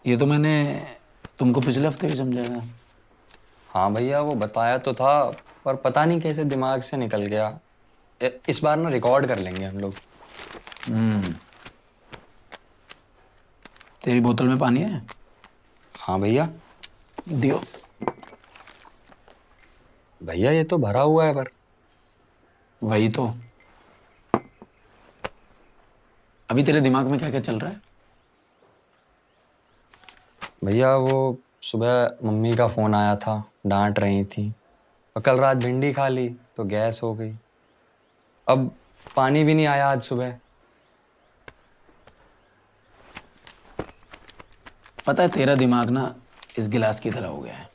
ये तो मैंने तुमको पिछले हफ्ते भी समझाया था। हाँ भैया, वो बताया तो था, पर पता नहीं कैसे दिमाग से निकल गया। इस बार ना रिकॉर्ड कर लेंगे हम लोग। हम्म। तेरी बोतल में पानी है? हाँ भैया। दियो। भैया ये तो भरा हुआ है पर। वही तो। अभी तेरे दिमाग में क्या क्या चल रहा है? भैया वो सुबह मम्मी का फोन आया था, डांट रही थी। और कल रात भिंडी खा ली तो गैस हो गई। अब पानी भी नहीं आया आज सुबह। पता है तेरा दिमाग ना इस गिलास की तरह हो गया है।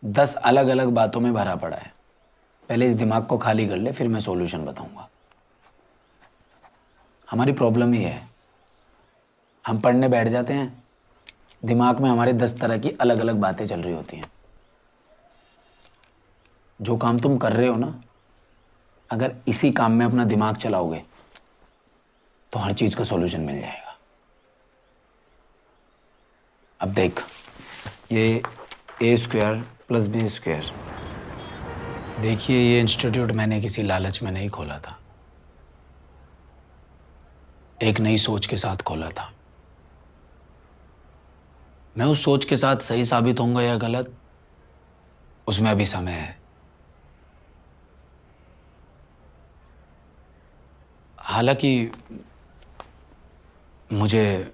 10 अलग अलग बातों में भरा पड़ा है। पहले इस दिमाग को खाली कर ले, फिर मैं सॉल्यूशन बताऊंगा। हमारी प्रॉब्लम ही है, हम पढ़ने बैठ जाते हैं, दिमाग में हमारे 10 तरह की अलग अलग बातें चल रही होती हैं। जो काम तुम कर रहे हो ना, अगर इसी काम में अपना दिमाग चलाओगे तो हर चीज का सॉल्यूशन मिल जाएगा। अब देख, ये A² + B²। देखिए, ये इंस्टीट्यूट मैंने किसी लालच में नहीं खोला था, एक नई सोच के साथ खोला था। मैं उस सोच के साथ सही साबित होऊंगा या गलत, उसमें अभी समय है। हालांकि मुझे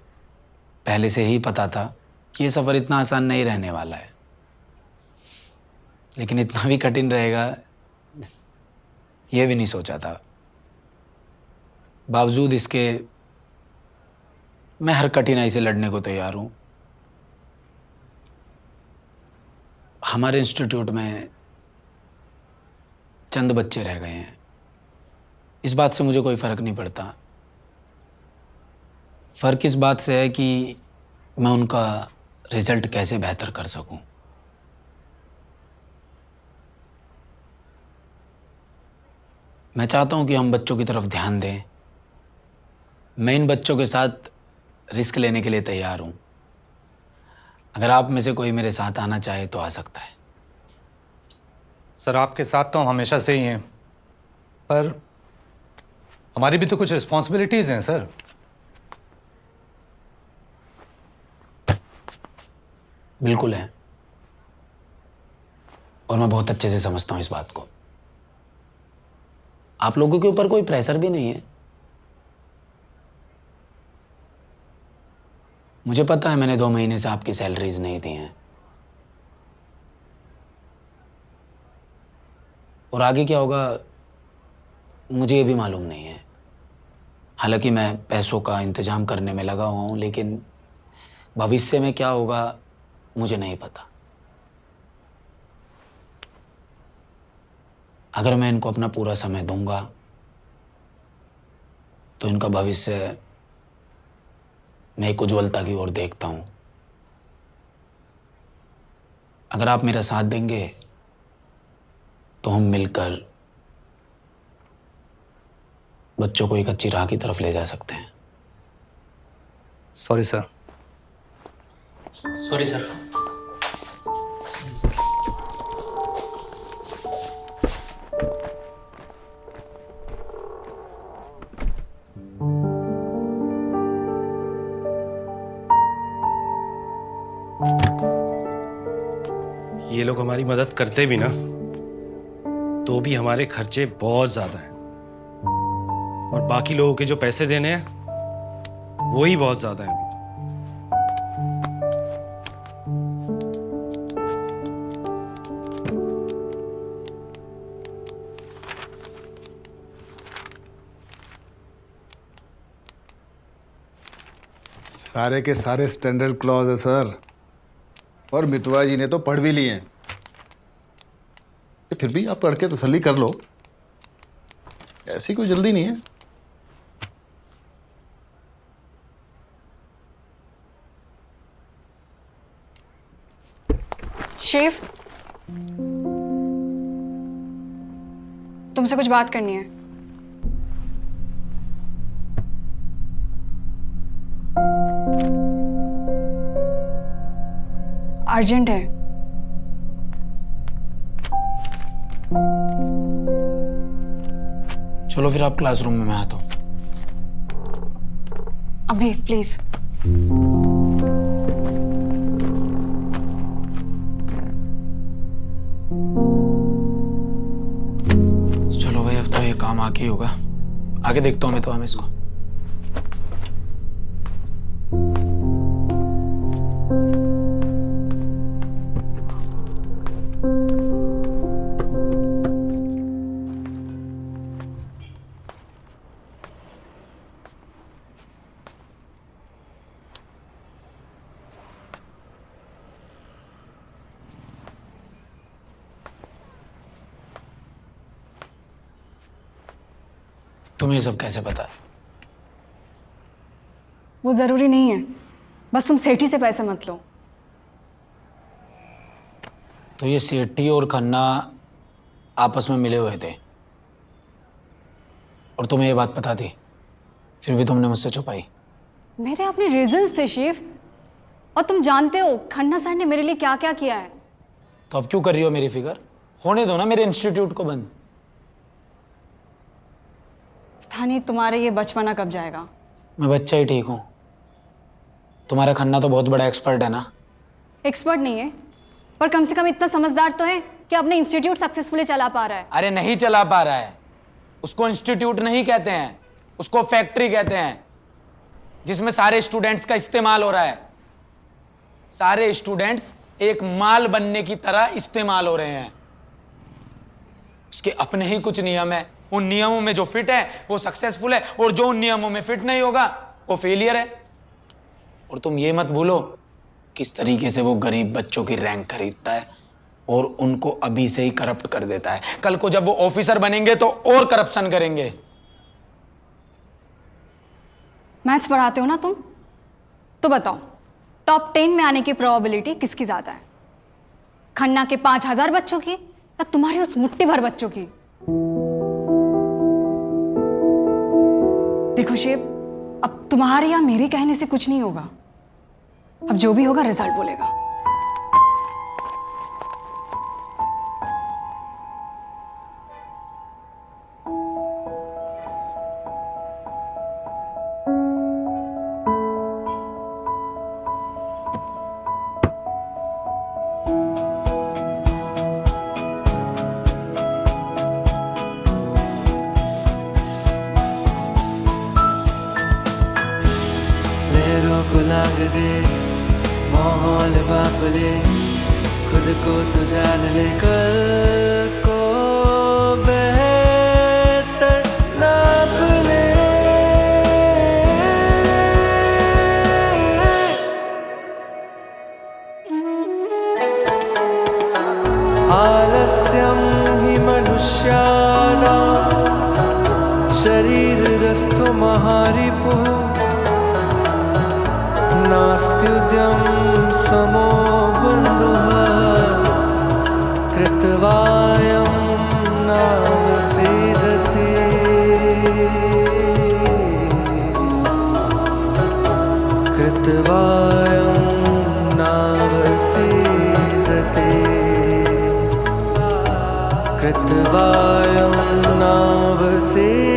पहले से ही पता था कि ये सफ़र इतना आसान नहीं रहने वाला है, लेकिन इतना भी कठिन रहेगा ये भी नहीं सोचा था। बावजूद इसके मैं हर कठिनाई से लड़ने को तैयार हूँ। हमारे इंस्टीट्यूट में चंद बच्चे रह गए हैं, इस बात से मुझे कोई फ़र्क नहीं पड़ता। फ़र्क इस बात से है कि मैं उनका रिज़ल्ट कैसे बेहतर कर सकूं। मैं चाहता हूं कि हम बच्चों की तरफ ध्यान दें। मैं इन बच्चों के साथ रिस्क लेने के लिए तैयार हूं। अगर आप में से कोई मेरे साथ आना चाहे तो आ सकता है। सर, आपके साथ तो हम हमेशा से ही हैं, पर हमारी भी तो कुछ रिस्पॉन्सिबिलिटीज हैं सर। बिल्कुल है, और मैं बहुत अच्छे से समझता हूं इस बात को। आप लोगों के ऊपर कोई प्रेशर भी नहीं है। मुझे पता है मैंने 2 महीने से आपकी सैलरीज नहीं दी हैं, और आगे क्या होगा मुझे ये भी मालूम नहीं है। हालांकि मैं पैसों का इंतजाम करने में लगा हुआ हूं, लेकिन भविष्य में क्या होगा मुझे नहीं पता। अगर मैं इनको अपना पूरा समय दूंगा तो इनका भविष्य मैं एक उज्ज्वलता की ओर देखता हूं। अगर आप मेरा साथ देंगे तो हम मिलकर बच्चों को एक अच्छी राह की तरफ ले जा सकते हैं। Sorry sir. Sorry sir. ये लोग हमारी मदद करते भी ना, तो भी हमारे खर्चे बहुत ज्यादा हैं, और बाकी लोगों के जो पैसे देने हैं वो ही बहुत ज्यादा हैं अभी सारे के सारे स्टैंडर्ड क्लॉज है सर, और मितवा जी ने तो पढ़ भी लिए हैं। तो फिर भी आप पढ़ के तसल्ली कर लो, ऐसी कोई जल्दी नहीं है। शिव, तुमसे कुछ बात करनी है। अर्जेंट है। चलो फिर आप क्लासरूम में, मैं आता हूँ। अभी प्लीज। चलो भाई, अब तो ये काम आके ही होगा। आगे देखता हूँ मैं तो हम इसको। तुम्हें ये सब कैसे पता है? वो जरूरी नहीं है, बस तुम सेठी से पैसे मत लो। तो ये सेठी और खन्ना आपस में मिले हुए थे और तुम्हें ये बात पता थी, फिर भी तुमने मुझसे छुपाई। मेरे अपने रीजंस थे शिव, और तुम जानते हो खन्ना सर ने मेरे लिए क्या क्या किया है। तो अब क्यों कर रही हो मेरी फिक्र? होने दो ना मेरे इंस्टीट्यूट को बंद। पता नहीं तुम्हारे ये बचपना कब जाएगा। मैं बच्चा ही ठीक हूँ। तुम्हारा खन्ना तो बहुत बड़ा एक्सपर्ट है ना। एक्सपर्ट नहीं है, पर कम से कम इतना समझदार तो है कि अपने इंस्टीट्यूट सक्सेसफुली चला पा रहा है। अरे नहीं चला पा रहा है, उसको इंस्टीट्यूट नहीं कहते हैं, उसको फैक्ट्री कहते हैं, जिसमें सारे स्टूडेंट्स का इस्तेमाल हो रहा है। सारे स्टूडेंट्स एक माल बनने की तरह इस्तेमाल हो रहे हैं। उसके अपने ही कुछ नियम है, उन नियमों में जो फिट है वो सक्सेसफुल है, और जो उन नियमों में फिट नहीं होगा वो फेलियर है। और तुम ये मत भूलो किस तरीके से वो गरीब बच्चों की रैंक खरीदता है और उनको अभी से ही करप्ट कर देता है। कल को जब वो ऑफिसर बनेंगे तो और करप्शन करेंगे। मैथ्स पढ़ाते हो ना तुम, तो बताओ टॉप 10 में आने की प्रोबेबिलिटी किसकी ज्यादा है? खन्ना के 5000 बच्चों की या तुम्हारी उस मुट्ठी भर बच्चों की? देखो शिव, अब तुम्हारे या मेरे कहने से कुछ नहीं होगा। अब जो भी होगा रिजल्ट बोलेगा। लहरों को लांग दे, माहौल बाप ले, खुद को तो जान ले, कल को बेहतर नाप ले। आलस्यं हि मनुष्याणां शरीरस्थो महारिपुः नास्त्युद्यं समो बन्धुः कृतवायं नावसीदति। कृतवायं नावसीदति। कृतवायं नावसीदति।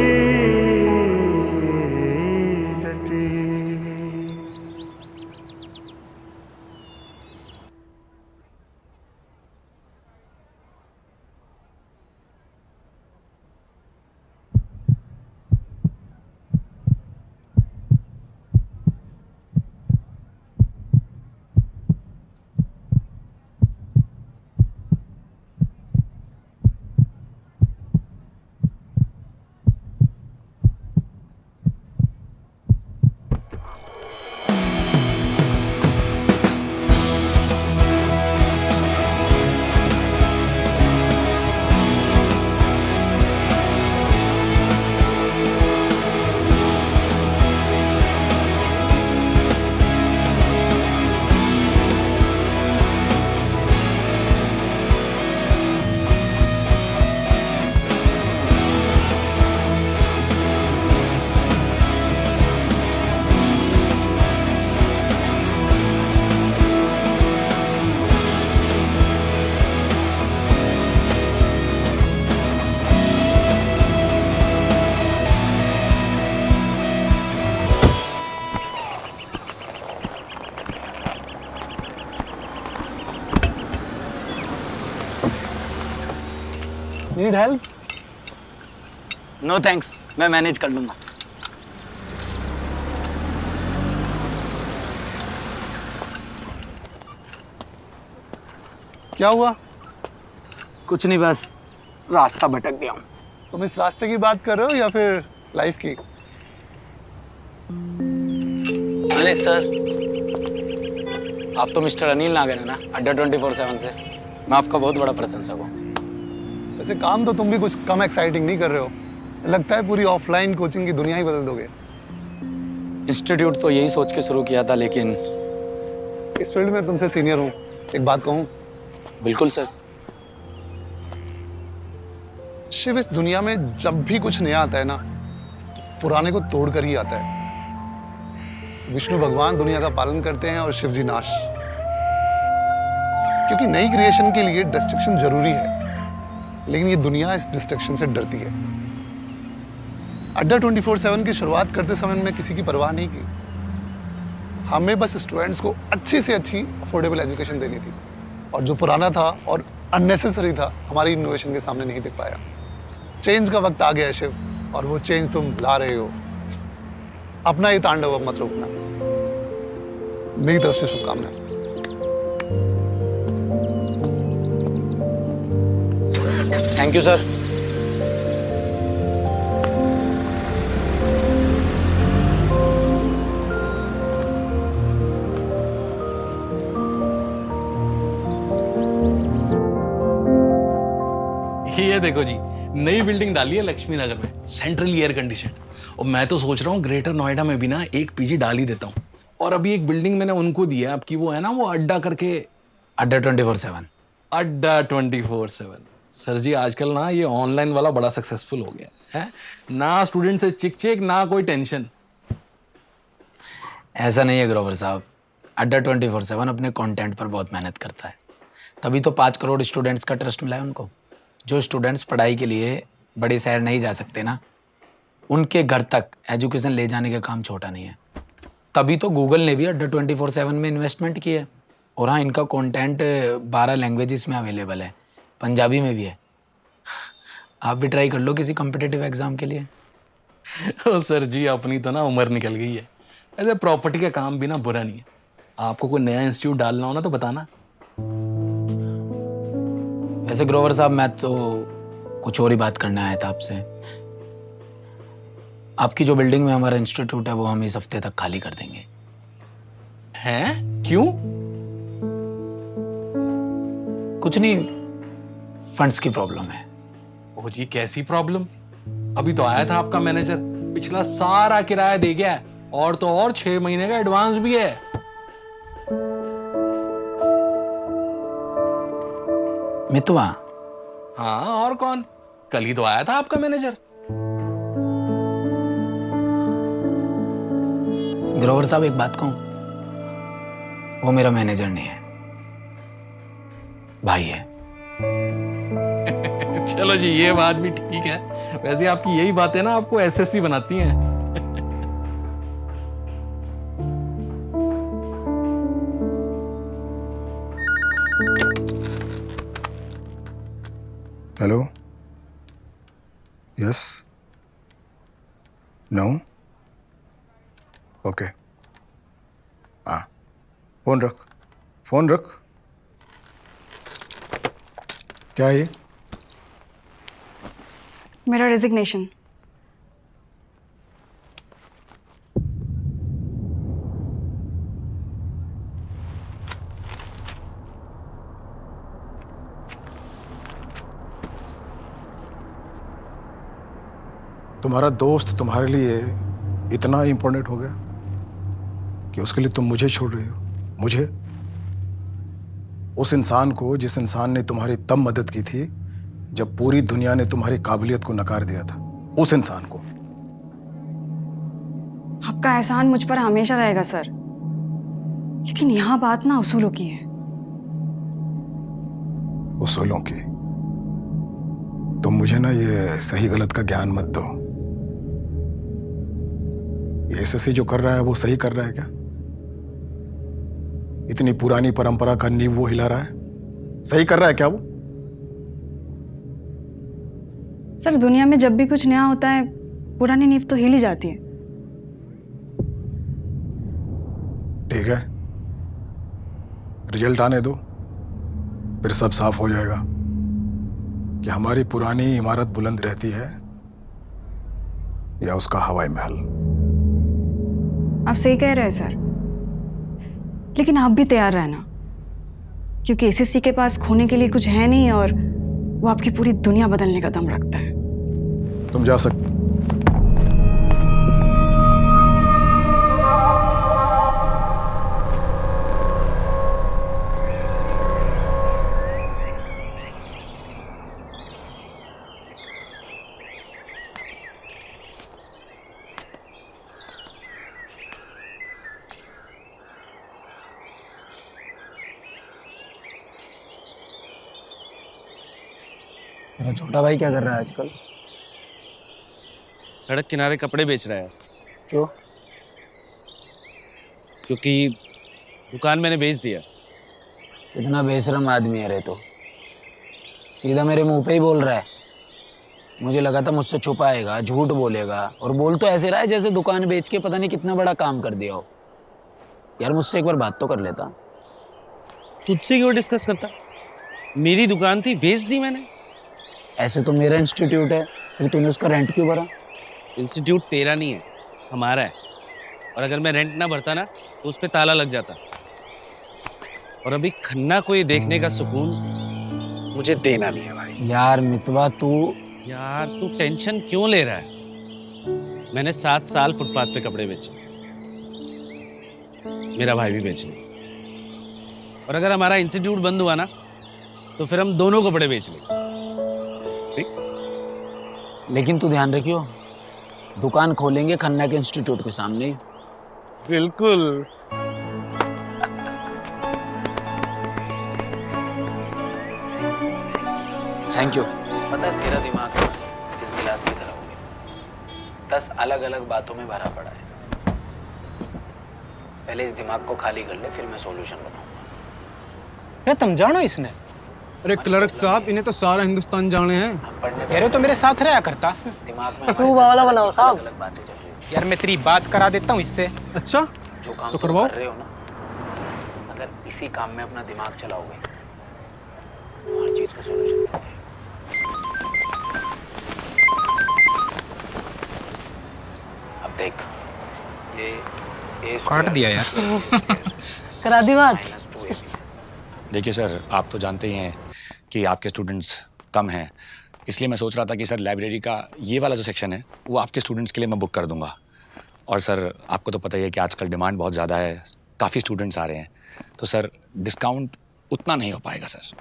Need help? नो थैंक्स, मैं मैनेज कर लूंगा। क्या हुआ? कुछ नहीं, बस रास्ता भटक गया हूँ। तुम इस रास्ते की बात कर रहे हो या फिर लाइफ की? अरे सर, आप तो मिस्टर अनिल नागर है ना, अड्डा 24/7 से। मैं आपका बहुत बड़ा प्रशंसक हूँ। वैसे काम तो तुम भी कुछ कम एक्साइटिंग नहीं कर रहे हो। लगता है पूरी ऑफलाइन कोचिंग की दुनिया ही बदल दोगे। इंस्टीट्यूट तो यही सोच के शुरू किया था, लेकिन इस फील्ड में तुमसे सीनियर हूँ, एक बात कहूँ? बिल्कुल सर। शिव, इस दुनिया में जब भी कुछ नया आता है ना, पुराने को तोड़कर ही आता है। विष्णु भगवान दुनिया का पालन करते हैं और शिव जी नाश। क्योंकि नई क्रिएशन के लिए डिस्ट्रक्शन जरूरी है, लेकिन ये दुनिया इस डिस्ट्रक्शन से डरती है। अड्डा 24/7 की शुरुआत करते समय मैंने किसी की परवाह नहीं की। हमें बस स्टूडेंट्स को अच्छी से अच्छी अफोर्डेबल एजुकेशन देनी थी, और जो पुराना था और अननेसेसरी था हमारी इनोवेशन के सामने नहीं टिक पाया। चेंज का वक्त आ गया है शिव, और वो चेंज तुम ला रहे हो। अपना ये तांडव अब मत रोकना। मेरी तरफ से शुभकामनाएं। Thank you sir. ये देखो जी, नई बिल्डिंग डाली है लक्ष्मी नगर में, सेंट्रल एयर कंडीशन। और मैं तो सोच रहा हूँ ग्रेटर नोएडा में भी ना एक पीजी डाल ही देता हूँ। और अभी एक बिल्डिंग मैंने उनको दी है आपकी, वो है ना वो अड्डा करके। अड्डा 24/7। अड्डा 24/7। सर जी आजकल ना ये ऑनलाइन वाला बड़ा सक्सेसफुल हो गया है ना, स्टूडेंट से चिक चिक ना कोई टेंशन। ऐसा नहीं है ग्रोवर साहब, अड्डा 24/7 अपने कंटेंट पर बहुत मेहनत करता है, तभी तो 5 करोड़ स्टूडेंट्स का ट्रस्ट मिला है उनको। जो स्टूडेंट्स पढ़ाई के लिए बड़े शहर नहीं जा सकते ना, उनके घर तक एजुकेशन ले जाने का काम छोटा नहीं है। तभी तो गूगल ने भी अड्डा 24/7 में इन्वेस्टमेंट की है। और हाँ, इनका कंटेंट 12 लैंग्वेजेस में अवेलेबल है, पंजाबी में भी है। आप भी ट्राई कर लो किसी कॉम्पिटिटिव एग्जाम के लिए। ओ सर जी, अपनी तो ना उम्र निकल गई है। ऐसे प्रॉपर्टी का काम भी ना बुरा नहीं है। आपको कोई नया इंस्टीट्यूट डालना हो ना तो बताना। वैसे ग्रोवर साहब, मैं तो कुछ और ही बात करने आया था आपसे। आपकी जो बिल्डिंग में हमारा इंस्टीट्यूट है वो हम इस हफ्ते तक खाली कर देंगे। हैं? क्यों? कुछ नहीं, फंड्स की प्रॉब्लम है। ओ जी, कैसी प्रॉब्लम? अभी तो आया था आपका मैनेजर, पिछला सारा किराया दे गया है, और तो और 6 महीने का एडवांस भी है। मितवा? हाँ, और कौन? कल ही तो आया था आपका मैनेजर। ग्रोवर साहब, एक बात कहूं, वो मेरा मैनेजर नहीं है, भाई है। चलो जी, ये बात भी ठीक है। वैसे आपकी यही बातें ना आपको एसएससी बनाती हैं। हेलो? यस? नो? ओके। हाँ, फोन रख, फोन रख। क्या है ये? मेरा रेजिग्नेशन। तुम्हारा दोस्त तुम्हारे लिए इतना इम्पोर्टेंट हो गया कि उसके लिए तुम मुझे छोड़ रही हो? मुझे? उस इंसान को जिस इंसान ने तुम्हारी तब मदद की थी जब पूरी दुनिया ने तुम्हारी काबिलियत को नकार दिया था, उस इंसान को। आपका एहसान मुझ पर हमेशा रहेगा सर, लेकिन यहाँ बात ना उसूलों की है। उसूलों की? तुम मुझे ना ये सही गलत का ज्ञान मत दो। ये एसएससी जो कर रहा है वो सही कर रहा है क्या? इतनी पुरानी परंपरा का नींव वो हिला रहा है, सही कर रहा है क्या वो? सर दुनिया में जब भी कुछ नया होता है पुरानी नींव तो हिल ही जाती है। ठीक है, रिजल्ट आने दो, फिर सब साफ हो जाएगा कि हमारी पुरानी इमारत बुलंद रहती है या उसका हवाई महल। आप सही कह रहे हैं सर, लेकिन आप भी तैयार रहना, क्योंकि एसीसी के पास खोने के लिए कुछ है नहीं और वो आपकी पूरी दुनिया बदलने का दम रखता है। तुम जा सकते। तेरा छोटा भाई क्या कर रहा है आजकल? सड़क किनारे कपड़े बेच रहा है यार। क्यों? क्योंकि दुकान मैंने बेच दिया। कितना बेशरम आदमी है रे तो, सीधा मेरे मुंह पे ही बोल रहा है। मुझे लगा था मुझसे छुपाएगा, झूठ बोलेगा, और बोल तो ऐसे रहा है जैसे दुकान बेच के पता नहीं कितना बड़ा काम कर दिया हो। यार मुझसे एक बार बात तो कर लेता। तुझसे क्यों डिस्कस करता? मेरी दुकान थी, बेच दी मैंने। ऐसे तो मेरा इंस्टीट्यूट है, फिर तूने उसका रेंट क्यों भरा? इंस्टीट्यूट तेरा नहीं है, हमारा है। और अगर मैं रेंट ना भरता ना तो उस पे ताला लग जाता। और अभी खन्ना को ये देखने का सुकून मुझे देना नहीं है भाई। यार मितवा तू यार तू टेंशन क्यों ले रहा है? मैंने 7 साल फुटपाथ पे कपड़े बेचे, मेरा भाई भी बेच ले। और अगर हमारा इंस्टीट्यूट बंद हुआ ना तो फिर हम दोनों कपड़े बेच लेंगे। लेकिन तू ध्यान रखियो, दुकान खोलेंगे खन्ना के इंस्टीट्यूट के सामने ही। बिल्कुल। Thank you. पता है तेरा दिमाग इस गिलास की तरह हो गया, 10 अलग अलग बातों में भरा पड़ा है। पहले इस दिमाग को खाली कर ले, फिर मैं सॉल्यूशन बताऊंगा। अरे तुम जानो इसने? अरे क्लर्क साहब, इन्हें तो सारा हिंदुस्तान जाने हैं। अरे तो मेरे साथ रहा करता। दिमाग में वाला बनाओ साहब, अलग बातें चल रही हैं। यार मैं तेरी बात करा देता हूँ इससे। अच्छा जो काम तो तुम करवाओ। कर रहे हो ना, अगर इसी काम में अपना दिमाग चलाओगे तो हर चीज का सॉल्यूशन मिल जाएगा। अब देख, ये काट दिया यार। करा दी बात। देखिए सर, आप तो जानते ही हैं कि आपके स्टूडेंट्स कम हैं, इसलिए मैं सोच रहा था कि सर लाइब्रेरी का ये वाला जो सेक्शन है वो आपके स्टूडेंट्स के लिए मैं बुक कर दूंगा। और सर आपको तो पता ही है कि आजकल डिमांड बहुत ज़्यादा है, काफ़ी स्टूडेंट्स आ रहे हैं, तो सर डिस्काउंट उतना नहीं हो पाएगा सर।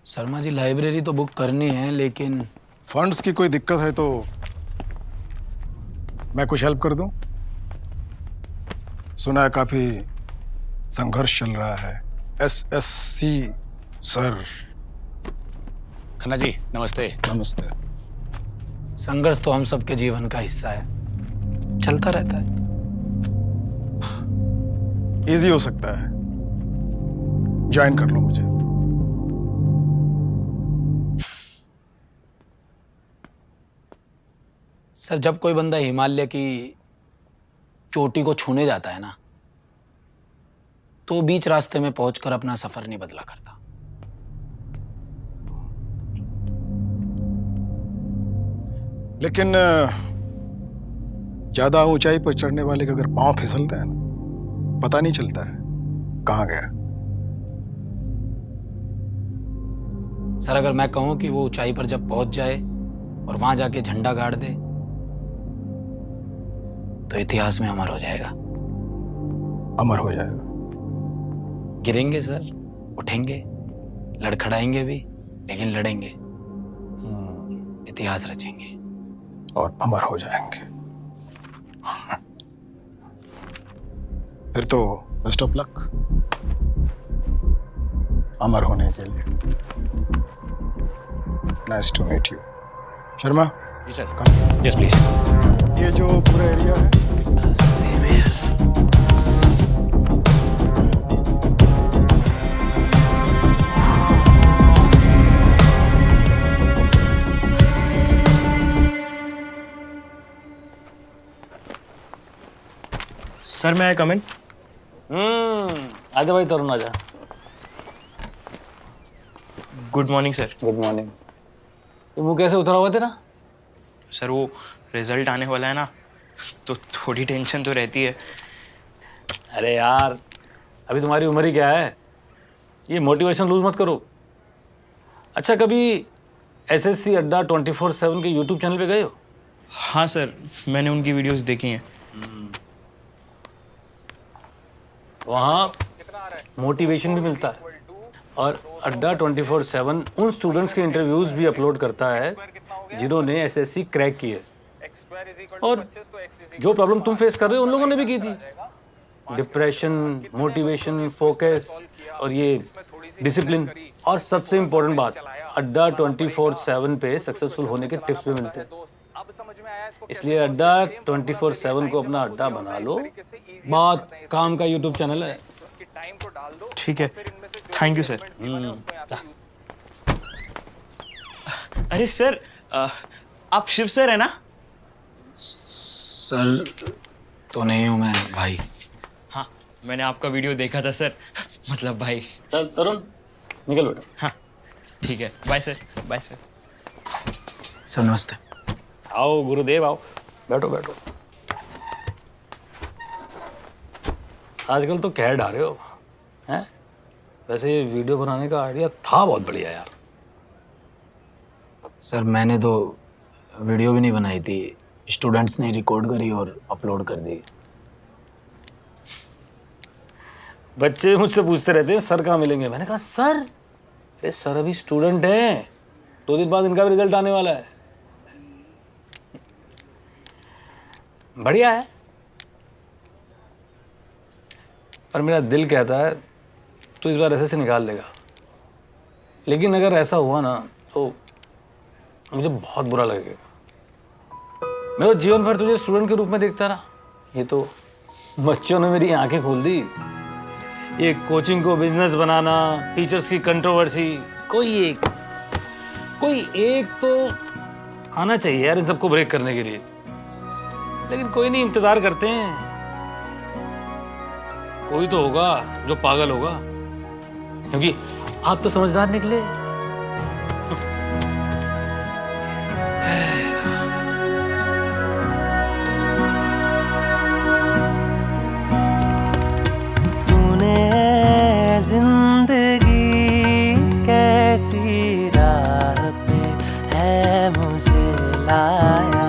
शर्मा जी, लाइब्रेरी तो बुक करनी है, लेकिन फंड्स की कोई दिक्कत है तो मैं कुछ हेल्प कर दूं? सुना है काफी संघर्ष चल रहा है। SSC sir. खन्ना जी नमस्ते। नमस्ते। संघर्ष तो हम सबके जीवन का हिस्सा है, चलता रहता है। इजी हो सकता है, ज्वाइन कर लो मुझे। सर, जब कोई बंदा हिमालय की चोटी को छूने जाता है ना, तो बीच रास्ते में पहुंचकर अपना सफर नहीं बदला करता। लेकिन ज्यादा ऊंचाई पर चढ़ने वाले का अगर पांव फिसलता है ना, पता नहीं चलता है कहां गया। सर, अगर मैं कहूं कि वो ऊंचाई पर जब पहुंच जाए और वहां जाके झंडा गाड़ दे तो इतिहास में अमर हो जाएगा। अमर हो जाएगा। गिरेंगे सर, उठेंगे, लड़खड़ाएंगे भी, लेकिन लड़ेंगे, इतिहास रचेंगे और अमर हो जाएंगे। फिर तो बेस्ट ऑफ लक अमर होने के लिए। Nice to meet you. Sharma. जी सर। Yes please. ये जो पूरा एरिया है, सेम हियर। सर मैं कमेंट। आजा भाई तरुण आजा। Good morning sir. Good morning. तो वो कैसे उतरा हुआ तेरा? सर वो रिजल्ट आने वाला है ना, तो थोड़ी टेंशन तो रहती है। अरे यार अभी तुम्हारी उम्र ही क्या है, ये मोटिवेशन लूज मत करो। अच्छा कभी एसएससी अड्डा 24/7 के यूट्यूब चैनल पे गए हो? हाँ सर, मैंने उनकी वीडियोस देखी हैं। वहाँ मोटिवेशन भी मिलता है और अड्डा 24/7 उन स्टूडेंट्स के इंटरव्यूज भी अपलोड करता है जिन्होंने एसएससी क्रैक की है, और जो प्रॉब्लम तुम फेस कर रहे हो उन लोगों ने भी की थी। डिप्रेशन, मोटिवेशन, फोकस और ये डिसिप्लिन, और सबसे इम्पोर्टेंट बात, अड्डा 24/7 पे सक्सेसफुल होने के टिप्स भी मिलते हैं। इसलिए अड्डा 24/7 को अपना अड्डा बना लो। बहुत काम का यूट्यूब चैनल है। ठीक है, थैंक यू सर। अरे सर, आप शिव सर है ना? सर तो नहीं हूँ मैं भाई। हाँ, मैंने आपका वीडियो देखा था सर, मतलब भाई। चल तरुण निकल बेटा। हाँ ठीक है, bye sir. Bye sir. Sir नमस्ते। आओ गुरुदेव आओ, बैठो बैठो। आजकल तो कह डाल रहे हो हैं? वैसे ये वीडियो बनाने का आइडिया था बहुत बढ़िया यार। सर मैंने तो वीडियो भी नहीं बनाई थी, स्टूडेंट्स ने रिकॉर्ड करी और अपलोड कर दी। बच्चे मुझसे पूछते रहते हैं सर कहाँ मिलेंगे। मैंने कहा सर, अरे सर अभी स्टूडेंट हैं, 2 दिन बाद इनका भी रिजल्ट आने वाला है। बढ़िया है, पर मेरा दिल कहता है तो इस बार एसएससी निकाल लेगा। लेकिन अगर ऐसा हुआ ना तो मुझे बहुत बुरा लगेगा। मैं तो जीवन भर तुझे स्टूडेंट के रूप में देखता रहा, ये तो बच्चों ने मेरी आंखें खोल दी। ये कोचिंग को बिजनेस बनाना, टीचर्स की कंट्रोवर्सी, कोई एक तो आना चाहिए यार इन सबको ब्रेक करने के लिए। लेकिन कोई नहीं, इंतजार करते हैं। कोई तो होगा जो पागल होगा, क्योंकि आप तो समझदार निकले। तूने जिंदगी कैसी राह पे है मुझे लाया,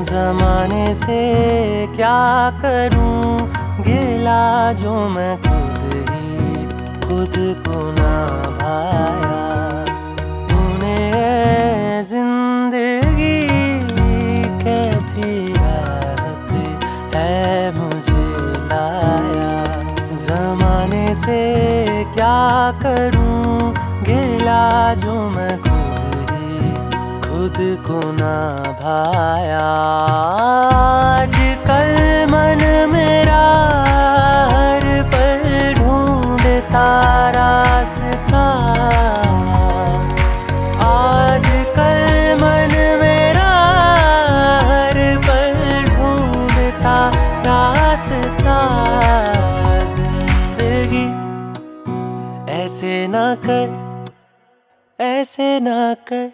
जमाने से क्या करूं गिला जो मैं खुद को ना भाया। तूने जिंदगी कैसी राह पे है मुझे लाया, जमाने से क्या करूं गिला जो मैं खुद को ना भाया। आजकल मन मेरा हर पल ढूंढता रास्ता, आजकल मन मेरा हर पल ढूंढता रास्ता। जिंदगी ऐसे ना कर, ऐसे ना कर।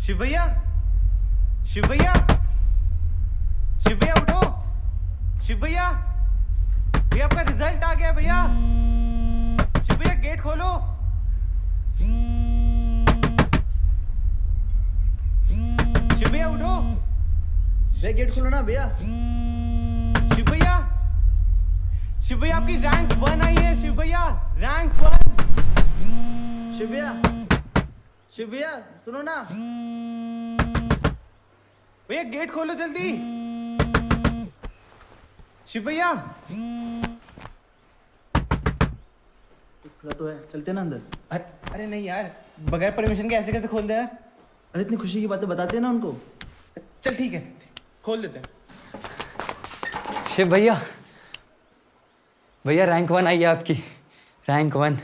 शिव भैया, शिव भैया, शिव भैया उठो, शिव भैया, भैया आपका रिजल्ट आ गया भैया। शिव भैया गेट खोलो। शिव भैया उठो, भैया गेट खोलो ना भैया। शिव भैया, शिव भैया आपकी रैंक 1 आई है। शिव भैया रैंक 1। शिव भैया, शिव भैया सुनो ना भैया, गेट खोलो जल्दी। शिव भैया खुला तो है, चलते ना अंदर। अरे नहीं यार, बगैर परमिशन के ऐसे कैसे खोल दे यार। अरे इतनी खुशी की बातें बताते हैं ना उनको। चल ठीक है, खोल देते हैं। शिव भैया, भैया रैंक 1 आई है आपकी, रैंक 1।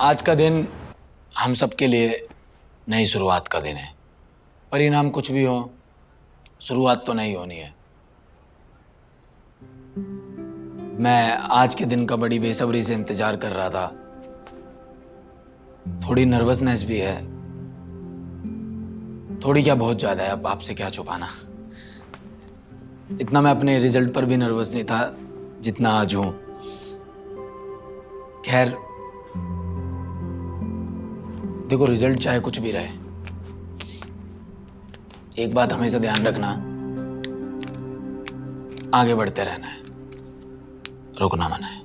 आज का दिन हम सब के लिए नई शुरुआत का दिन है। परिणाम कुछ भी हो, शुरुआत तो नहीं होनी है। मैं आज के दिन का बड़ी बेसब्री से इंतजार कर रहा था। थोड़ी नर्वसनेस भी है, थोड़ी क्या बहुत ज्यादा है, अब आपसे क्या छुपाना। इतना मैं अपने रिजल्ट पर भी नर्वस नहीं था जितना आज हूं। खैर देखो, रिजल्ट चाहे कुछ भी रहे, एक बात हमेशा ध्यान रखना, आगे बढ़ते रहना है, रुकना मना है।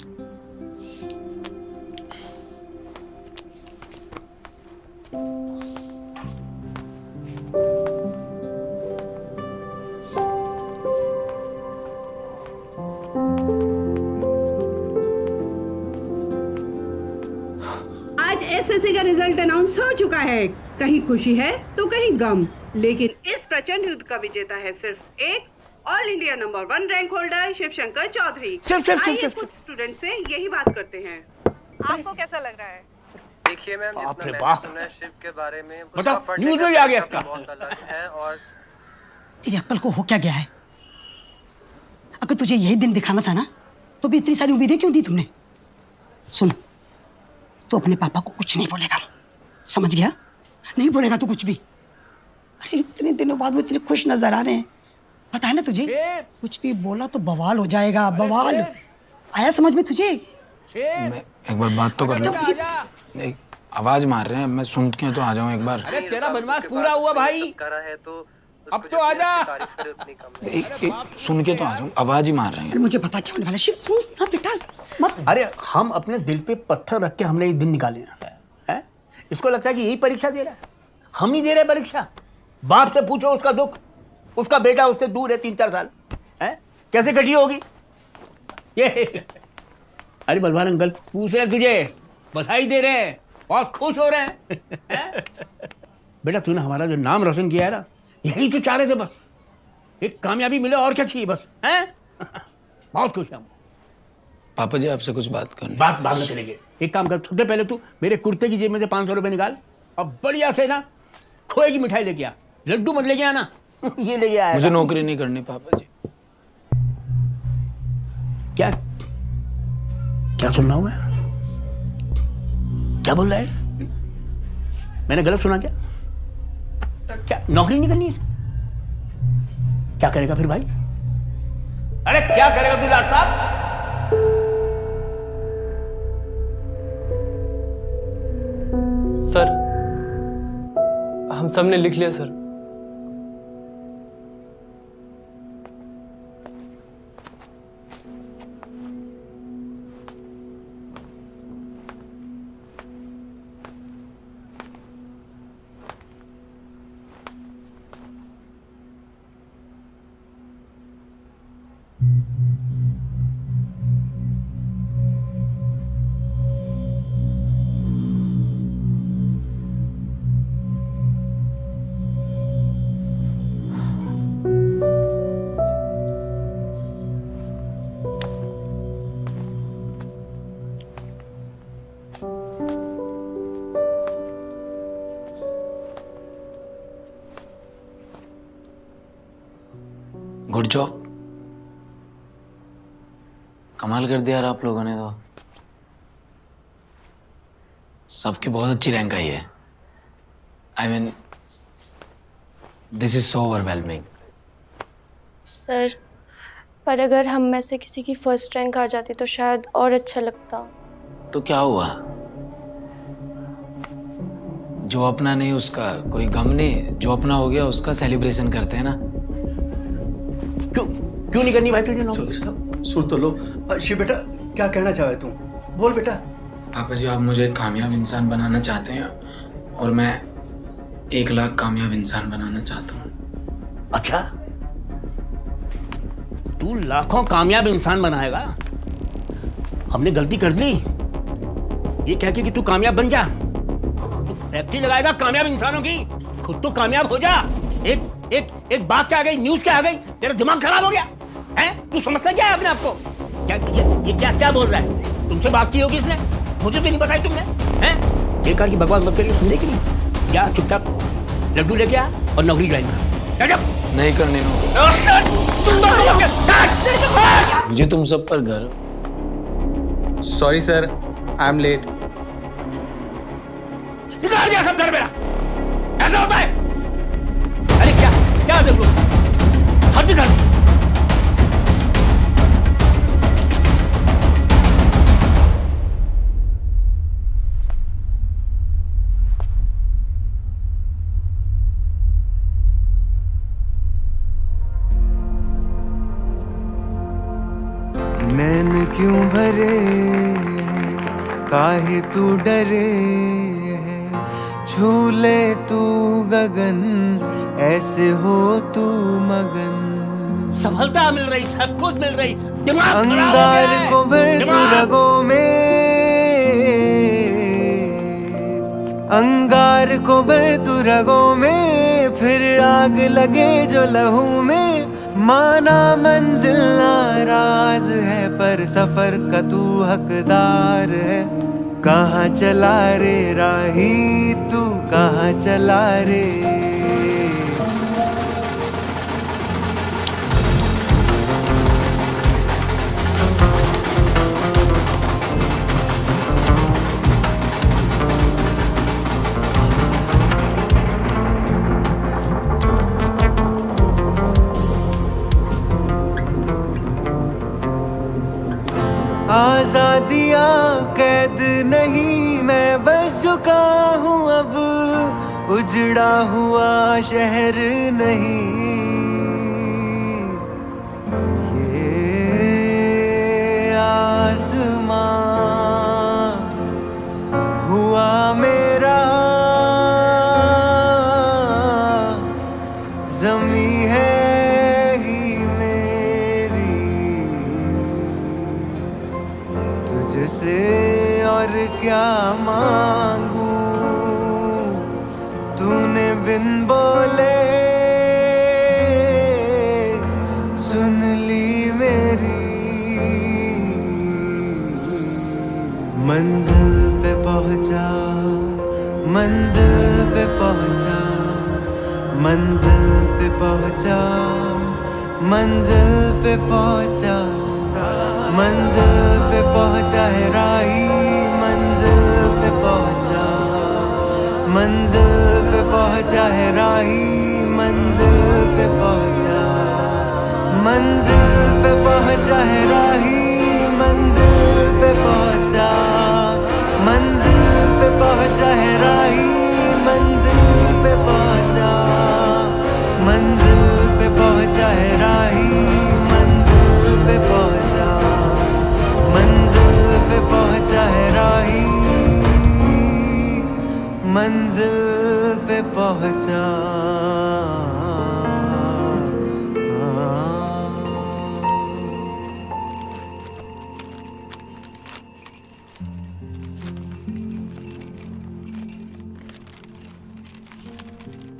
आज एसएससी का रिजल्ट अनाउंस हो चुका है। कहीं खुशी है तो कहीं गम, लेकिन इस प्रचंड युद्ध का विजेता है सिर्फ एक all India number 1 rank holder Shivshankar Chaudhary. आइए कुछ स्टूडेंट से यही बात करते हैं। आपको कैसा लग रहा है? देखिए मैम, बाप रे बाप, शिव के बारे में बताओ, न्यूज़ में भी आ गया इसका। बहुत अलग है। और तेरी अक्ल को हो क्या गया है? अगर तुझे यही दिन दिखाना था ना, तो भी इतनी सारी उम्मीदें क्यों दी तुमने? सुन, तो अपने पापा को कुछ नहीं बोलेगा, समझ गया? नहीं बोलेगा तो कुछ भी। अरे इतने दिनों बाद वो इतने खुश नजर आ रहे हैं, पता है ना तुझे? कुछ भी बोला तो बवाल हो जाएगा, बवाल। आया समझ में तुझे? मैं एक बार बात तो कर लूं। एक आवाज मार रहे हैं, मैं सुन के तो आ जाऊं एक बार। अरे तेरा बनवास पूरा हुआ भाई। करा है तो अब तो आजा। सुन के तो आ जाऊं, आवाज ही मार रहे हैं। अरे मुझे पता क्या होने वाला है। शिव सुन ना बेटा मत। अरे हम अपने दिल पे पत्थर रख के हमने ये दिन निकाले हैं। इसको लगता है कि यही परीक्षा दे रहा है। हम नहीं दे रहे परीक्षा। बाप से पूछो उसका दुख, उसका बेटा उससे दूर है 3-4 साल है, कैसे कटी होगी ये। अरे बलवान अंकल पूछ रहे तुझे, बधाई दे रहे हैं, बहुत खुश हो रहे हैं। बेटा तूने हमारा जो नाम रोशन किया है ना, यही तो चाह रहे थे बस, एक कामयाबी मिले और क्या चाहिए बस, हैं? बहुत खुश हैं। पापा जी आपसे कुछ बात करनी। बात बाद में करेंगे। एक काम कर, सबसे पहले तू मेरे कुर्ते की जेब में से 500 रुपए निकाल और बढ़िया से ना खोए की मिठाई लेके आ। लड्डू मत लेके आना। ये लेके आया। मुझे नौकरी नहीं करनी पापा जी। क्या क्या सुन रहा हूं मैं? क्या बोल रहा है? मैंने गलत सुना क्या? क्या नौकरी नहीं करनी इसकी? क्या करेगा फिर भाई? अरे क्या करेगा तू लाट साहब? सर हम सब ने लिख लिया सर। गुड जॉब, कमाल कर दिया यार आप लोगों ने तो। सबकी बहुत अच्छी रैंक आई है। I mean this is so overwhelming. Sir पर अगर हम में से किसी की फर्स्ट रैंक आ जाती तो शायद और अच्छा लगता। तो क्या हुआ, जो अपना नहीं उसका कोई गम नहीं, जो अपना हो गया उसका सेलिब्रेशन करते हैं ना। क्यों नहीं करनी भाई तुझे नौकरी? चौधरी साहब सुन तो लो। शिव बेटा क्या कहना चाहे तू, बोल बेटा। पापा जी आप मुझे कामयाब इंसान बनाना चाहते हैं और मैं 1 लाख कामयाब इंसान बनाना चाहता हूँ। अच्छा तू लाखों कामयाब इंसान बनाएगा? हमने गलती कर ली ये कह के कि तू कामयाब बन जा। तू फैक्ट्री लगाएगा कामयाब इंसानों की, खुद तो कामयाब हो जा। एक बात क्या आ गई, न्यूज क्या आ गई, तेरा दिमाग खराब हो गया है? तू समझता क्या है अपने आप को? क्या ये क्या बोल रहा है? तुमसे बात की होगी इसने, मुझे तो नहीं बताई तुमने हैं? बेकार की बकवास मत करिए, सुनने की नहीं। क्या चुपचाप लड्डू लेके आ और नौकरी ज्वाइन कर। नहीं करनी मुझे तुम सब पर गर्व। Sorry sir I am late. निकाल दिया सब घर मेरा, ऐसा होता है? अरे क्या देख लो, हद कर दी। नैन क्यों भरे काहे तू डरे है, छू ले तू गगन ऐसे हो तू मगन। सफलता मिल रही, सब कुछ मिल रही, दिमाग अंगार को भर तू रगों में, अंगार को भर तू रगों में, फिर आग लगे जो लहू में। माना मंजिल नाराज है पर सफर का तू हकदार है। कहाँ चला रे राही तू, कहाँ चला रे। आजादियाँ कैद नहीं, मैं बस चुका हूँ अब, उजड़ा हुआ शहर नहीं मांगू, तूने बिन बोले सुन ली मेरी। मंजिल पे पहुंचा, मंजिल पे पहुंचा, मंजिल पे पहुंचा, मंजिल पे पहुंचा, मंजिल पे पहुंचा है राही, मंजिल पे पहुंचा, मंजिल पे पहुंचा है राही, मंजिल पे पहुंचा, मंजिल पे पहुंचा है राही, मंजिल पे पहुंचा, मंजिल पे पहुंचा है राही, मंजिल पे पहुंचा, मंजिल पे पहुंचा है राही, मंजिल पे पहुंचा, मंजिल पे पहुंचा है राही, मंजिल पे पहुंचा।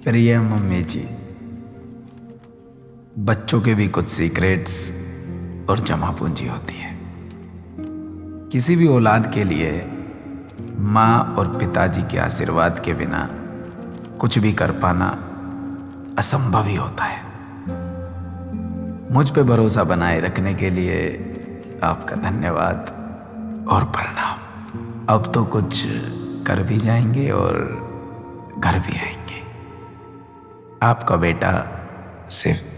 प्रिय मम्मी जी, बच्चों के भी कुछ सीक्रेट्स और जमा पूंजी होती है। किसी भी औलाद के लिए माँ और पिताजी के आशीर्वाद के बिना कुछ भी कर पाना असंभव ही होता है। मुझ पे भरोसा बनाए रखने के लिए आपका धन्यवाद और प्रणाम। अब तो कुछ कर भी जाएंगे और घर भी आएंगे। आपका बेटा सिर्फ